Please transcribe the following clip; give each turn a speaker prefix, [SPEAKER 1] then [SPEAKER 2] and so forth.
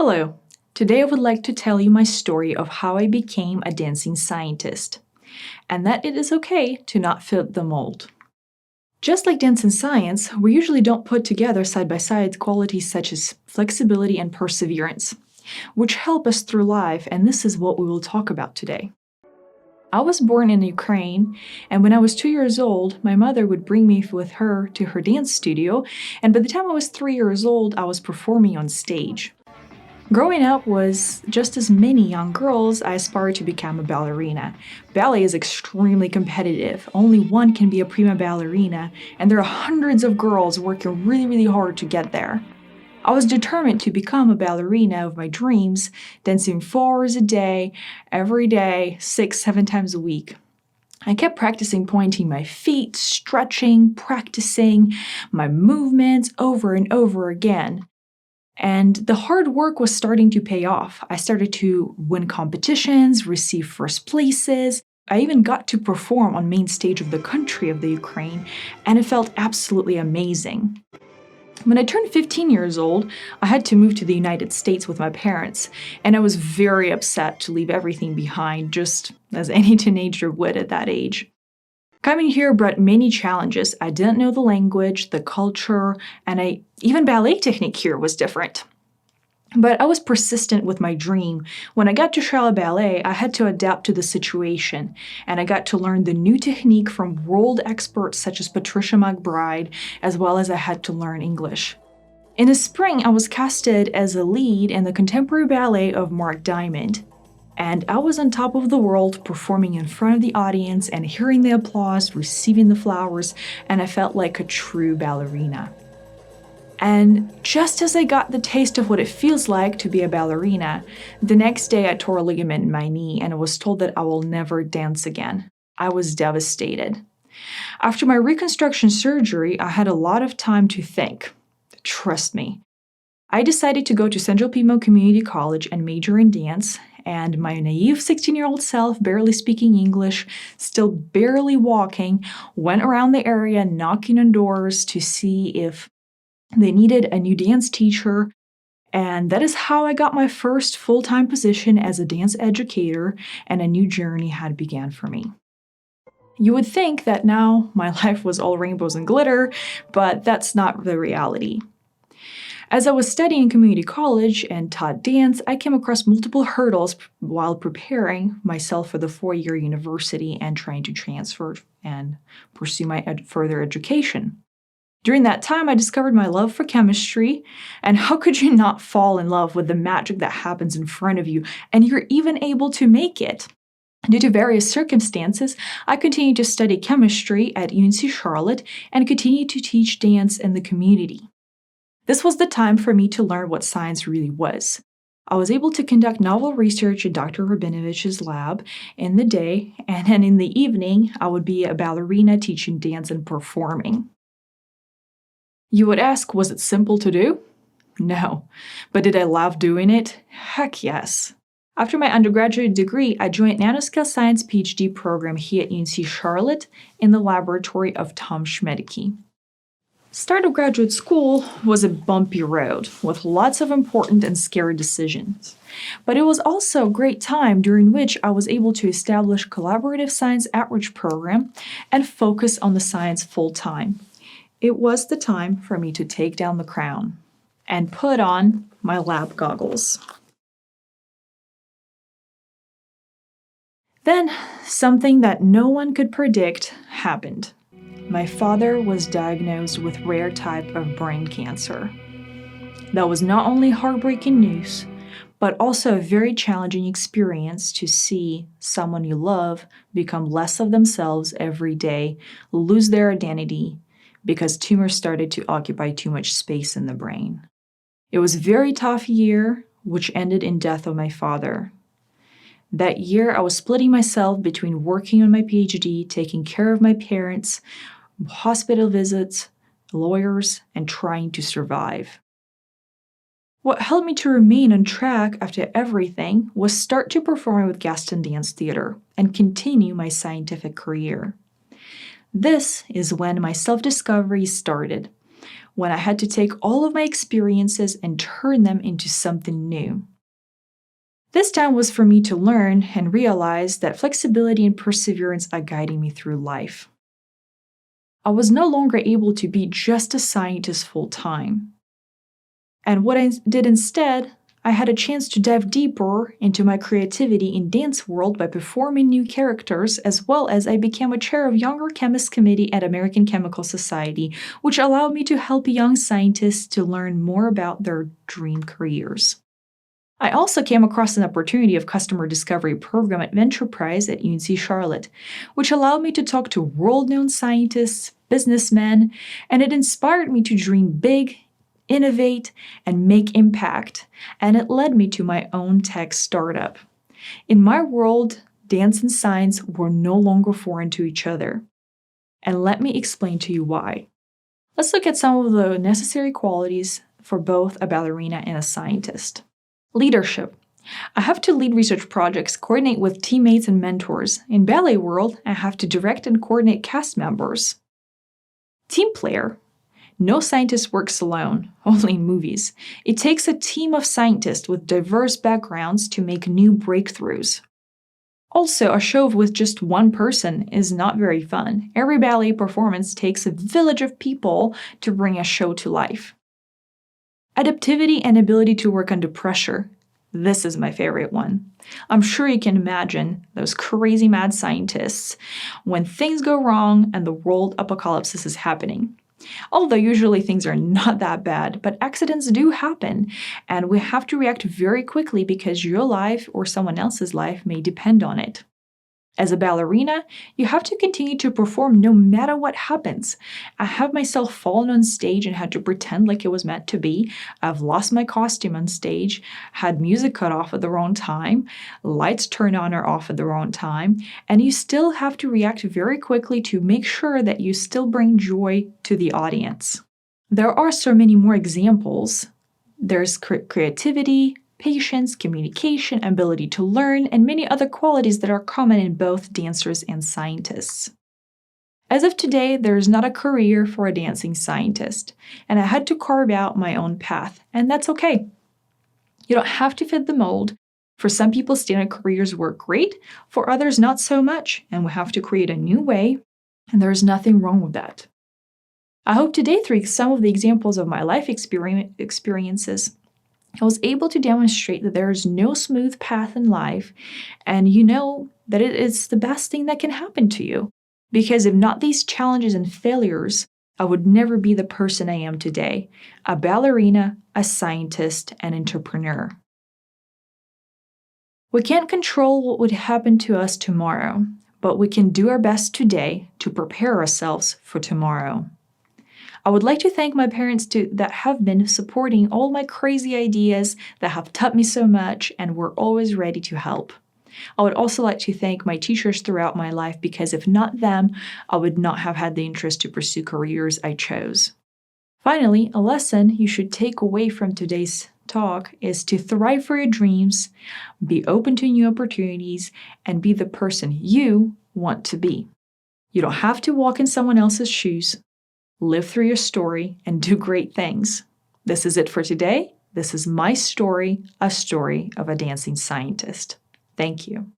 [SPEAKER 1] Hello. Today I would like to tell you my story of how I became a dancing scientist, and that it is okay to not fit the mold. Just like dance and science, we usually don't put together side by side qualities such as flexibility and perseverance, which help us through life, and this is what we will talk about today. I was born in Ukraine, and when I was 2 years old, my mother would bring me with her to her dance studio, and by the time I was 3 years old, I was performing on stage. Growing up was just as many young girls, I aspired to become a ballerina. Ballet is extremely competitive. Only one can be a prima ballerina, and there are hundreds of girls working really hard to get there. I was determined to become a ballerina of my dreams, dancing 4 hours a day, every day, 6, 7 times a week. I kept practicing pointing my feet, stretching, practicing my movements over and over again. And the hard work was starting to pay off. I started to win competitions, receive first places. I even got to perform on main stage of the country of the Ukraine, and it felt absolutely amazing. When I turned 15 years old, I had to move to the United States with my parents, and I was very upset to leave everything behind, just as any teenager would at that age. Coming here brought many challenges. I didn't know the language, the culture, and even ballet technique here was different. But I was persistent with my dream. When I got to Charlotte Ballet, I had to adapt to the situation, and I got to learn the new technique from world experts such as Patricia McBride, as well as I had to learn English. In the spring, I was casted as a lead in the contemporary ballet of Mark Diamond. And I was on top of the world, performing in front of the audience and hearing the applause, receiving the flowers, and I felt like a true ballerina. And just as I got the taste of what it feels like to be a ballerina, the next day I tore a ligament in my knee and I was told that I will never dance again. I was devastated. After my reconstruction surgery, I had a lot of time to think. Trust me. I decided to go to Central Piedmont Community College and major in dance, and my naive 16-year-old self, barely speaking English, still barely walking, went around the area knocking on doors to see if they needed a new dance teacher, and that is how I got my first full-time position as a dance educator, and a new journey had begun for me. You would think that now my life was all rainbows and glitter, but that's not the reality. As I was studying community college and taught dance, I came across multiple hurdles while preparing myself for the 4-year university and trying to transfer and pursue my further education. During that time, I discovered my love for chemistry, and how could you not fall in love with the magic that happens in front of you, and you're even able to make it? Due to various circumstances, I continued to study chemistry at UNC Charlotte and continued to teach dance in the community. This was the time for me to learn what science really was. I was able to conduct novel research in Dr. Rabinovich's lab in the day, and then in the evening, I would be a ballerina teaching dance and performing. You would ask, was it simple to do? No. But did I love doing it? Heck yes. After my undergraduate degree, I joined Nanoscale Science PhD program here at UNC Charlotte in the laboratory of Tom Schmedeke. Start of graduate school was a bumpy road with lots of important and scary decisions. But it was also a great time during which I was able to establish collaborative science outreach program and focus on the science full time. It was the time for me to take down the crown and put on my lab goggles. Then, something that no one could predict happened. My father was diagnosed with rare type of brain cancer. That was not only heartbreaking news, but also a very challenging experience to see someone you love become less of themselves every day, lose their identity, because tumors started to occupy too much space in the brain. It was a very tough year, which ended in death of my father. That year, I was splitting myself between working on my PhD, taking care of my parents, hospital visits, lawyers, and trying to survive. What helped me to remain on track after everything was start to perform with Gaston Dance Theater and continue my scientific career. This is when my self-discovery started. when I had to take all of my experiences and turn them into something new. This time was for me to learn and realize that flexibility and perseverance are guiding me through life. I was no longer able to be just a scientist full time. And what I did instead, I had a chance to dive deeper into my creativity in dance world by performing new characters, as well as I became a chair of Younger Chemists Committee at American Chemical Society, which allowed me to help young scientists to learn more about their dream careers. I also came across an opportunity of customer discovery program at Ventureprise at UNC Charlotte, which allowed me to talk to world-known scientists, businessmen, and it inspired me to dream big, innovate, and make impact, and it led me to my own tech startup. In my world, dance and science were no longer foreign to each other. And let me explain to you why. Let's look at some of the necessary qualities for both a ballerina and a scientist. Leadership. I have to lead research projects, coordinate with teammates and mentors. In ballet world, I have to direct and coordinate cast members. Team player. No scientist works alone, only in movies. It takes a team of scientists with diverse backgrounds to make new breakthroughs. Also, a show with just one person is not very fun. Every ballet performance takes a village of people to bring a show to life. Adaptivity and ability to work under pressure. This is my favorite one. I'm sure you can imagine those crazy mad scientists when things go wrong and the world apocalypse is happening. Although usually things are not that bad, but accidents do happen, and we have to react very quickly because your life or someone else's life may depend on it. As a ballerina, you have to continue to perform no matter what happens. I have myself fallen on stage and had to pretend like it was meant to be. I've lost my costume on stage, had music cut off at the wrong time, lights turned on or off at the wrong time, and you still have to react very quickly to make sure that you still bring joy to the audience. There are so many more examples. There's creativity, patience, communication, ability to learn, and many other qualities that are common in both dancers and scientists. As of today, there is not a career for a dancing scientist, and I had to carve out my own path, and that's okay. You don't have to fit the mold. For some people, standard careers work great, for others not so much, and we have to create a new way, and there is nothing wrong with that. I hope today, through some of the examples of my life experiences, I was able to demonstrate that there is no smooth path in life, and you know that it is the best thing that can happen to you. Because if not these challenges and failures, I would never be the person I am today, a ballerina, a scientist, and entrepreneur. We can't control what would happen to us tomorrow, but we can do our best today to prepare ourselves for tomorrow. I would like to thank my parents that have been supporting all my crazy ideas, that have taught me so much, and were always ready to help. I would also like to thank my teachers throughout my life because if not them, I would not have had the interest to pursue careers I chose. Finally, a lesson you should take away from today's talk is to thrive for your dreams, be open to new opportunities, and be the person you want to be. You don't have to walk in someone else's shoes. Live through your story and do great things. This is it for today. This is my story, a story of a dancing scientist. Thank you.